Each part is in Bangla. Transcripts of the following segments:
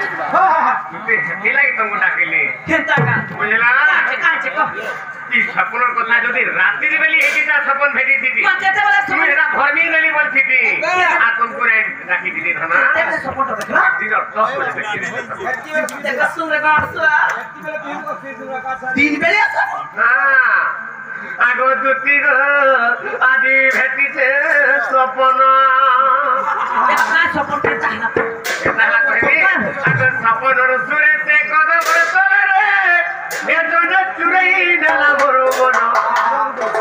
तुझे हेती लागी तुमको डाकिले केनता का बुझला काचे को ती सपनर কথা যদি রাত্রি বেলি এইটা সপন ভেটি দিতি কেতে বলে তুমি এরা ঘরমি গলি বলছিতি আর তুমকো রাখি দিতি না কেতে সপোর্ট দেখলা দিন দশ বজে দেখি দেখা শুনে গাছলা দিন বেলে আছে হ্যাঁ আগো দুতি গো আজি ভেটিছে সপন না সপোর্ট কেতা না তাহলা কইবি আগো সপনর সুরে সে কদম তোলে রে এজন চুরাই ডালা বড় বড়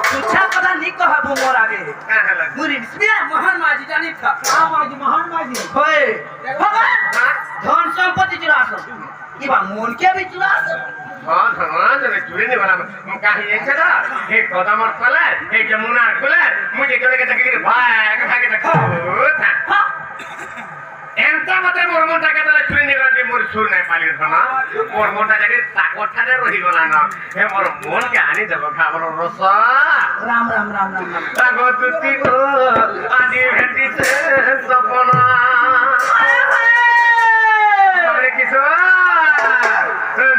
তুছা কথা নি কহবো মোর আগে কাহলা মুরি বিসমিল্লাহ মহান মাজি জানি থা মহান মাজি হয় বাবা ধন সম্পত্তি চুরা আসো ইবা মন কে বি চুরা আসো हां धनवान ने चुरे ने वाला काहे ऐसे ना हे कदमर कोले हे जमुना कोले मुझे कोले के तक भाग भाग तक था एंता मते मोर मोटा के तले चुरे ने वाला मोर सुर नहीं पाली धना मोर मोटा जगे ताकोट थाने रही गला ना हे मोर मोन के हानि देब खाबर रस राम राम राम राम राम तागो तुति को आदि भेटी से सपना अरे किशोर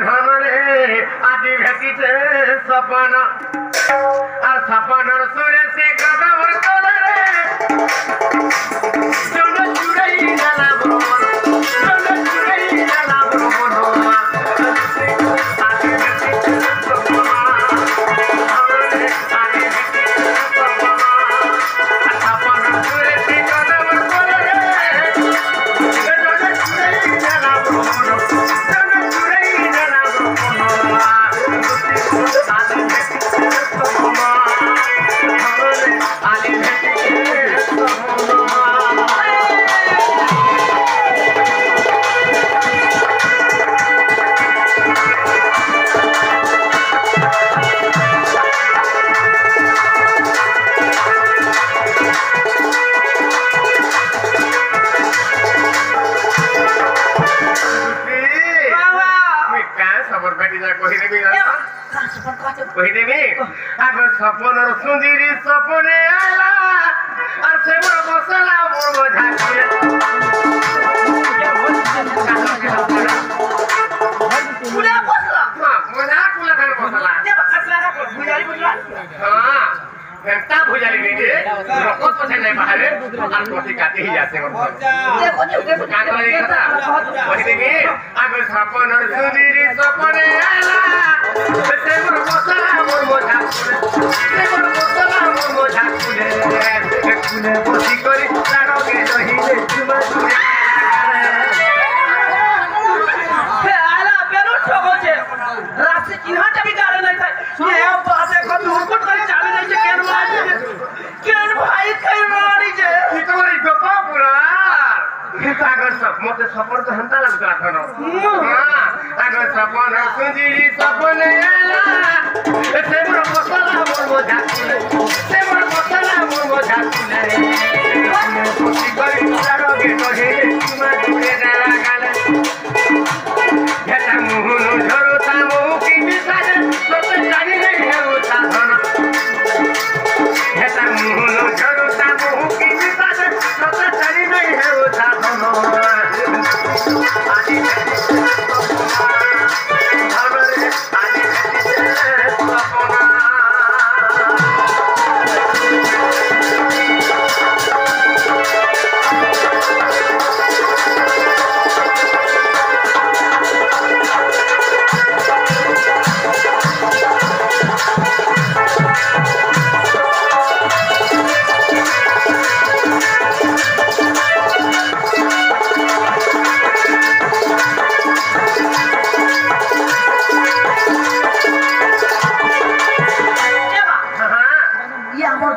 धनरे आदि भेटिছে सपन আর सपनर सुरे से कदमर तोले रे जन चुराई जाला मन जन चुराई जाला मन आदि भेटिছে सपना धनरे आदि भेटिছে सपना सपनर सुरे से कदमर तोले रे जन चुराई जाला কহিদেবি আগো সপনর সুন্দরী সপনে আলা আর সে মোর মশলা মোর বোঝা করে কুলা বসলা মজা কুলা খান মশলা যে বাকলা বুঝাই বুঝলা হ্যাঁ এন্তা ভুজালি নি রে রকত পছে নাই বাহারে আর কতি কাটি হি যাচ্ছে মোর দেখো দেখো কাকলা এই কথা কহিদেবি আগো সপনর সুন্দরী সপনে আলা সে মোর মশলা মোর বোঝা করে সে মোর মশলা মোর বোঝা করে কুলে বসি করি তারকে রহিলে চুমা চুমা হে আলা বেরো ঠগছে রাতে চিনহাটা বি কারে নাই তাই এ বাতে কত হুকুট করে চাবি নাই কেন আছে কেন ভাই কই মারি যে কি করি গপা পুরা আগর সব মতে সপন তো হন্তা লাগতো এখন হ্যাঁ আগর সপন সুন্দরী সপনে আলা সে মোর মশলা মোর বোঝা করে সে মোর মশলা মোর বোঝা করে বসি করি তারকে রহিলে চুমা চুমে ডালা গালে হেতা মুহুন ঝরতা মুকি বিসারে সতে জানি নাই হেউতা ধন হেতা মুহুন ঝরতা মুকি বিসারে সতে জানি নাই হেউতা ধন আদি ধনরে আদি সপনা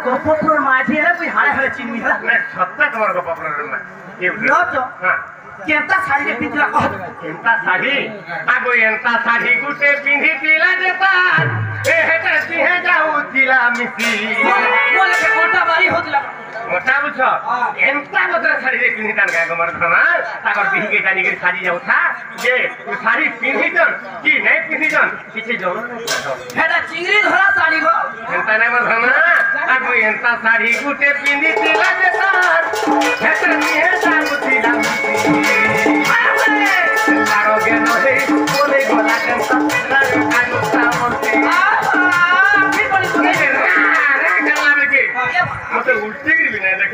গপপুর মাঝে রে তুই হারে হারে চিনবি না সত্তা তোমার গপপুরের না লতো কেনতা শাড়ি পিছলা কহ এন্তা শাড়ি আগো এন্তা শাড়ি গুটে পিন্ধি দিলা যেতা এ হেটা সিহে যাও দিলা মিছি বলে কে কোটা বাড়ি হতলা মোটা বুঝ এন্তা মতরা শাড়ি পিন্ধি তান গায় গমর ধনা তাকর বিহি জানি করে সাজি যাও থা যে শাড়ি পিন্ধি দন কি নাই পিন্ধি দন কিছু জরুর নাই হেটা চিংড়ি ধরা শাড়ি গো এন্তা নাই মর ধনা আগো এন্তা শাড়ি গুটে পিন্ধি দিলা যেতা হেটা সিহে যাও দিলা মিছি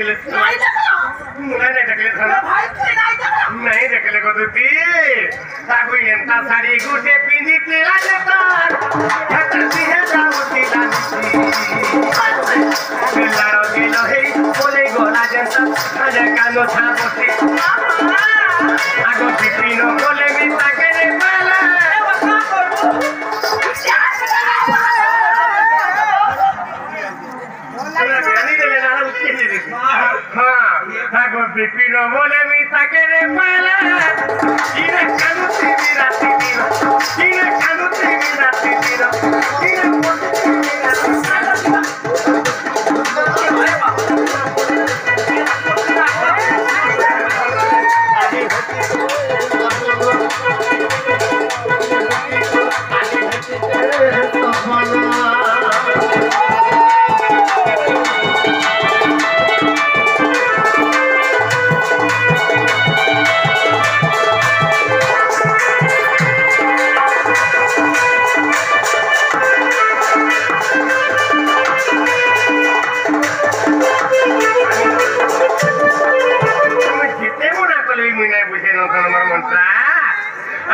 देखले नहीं देखला नहीं देखले ए भाई के नहीं देखला नहीं देखले गदुती तागु एंता साड़ी गुटे पिंदी तिला देतार हतती है दावती लाची लारो गेलो हे बोले गोला जंता आजा कानो छाबोती आगो पिपिनो बोले मी ताके रे पाला ए बका करबो गानी देले ना उच्चे दे हां आगो पिपिनो बोले मी ताके रे पाला इने कानुती राती दिनो इने कानुती राती दिनो इने पोती राती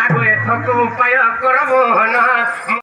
आगो एथक उपाय करबो न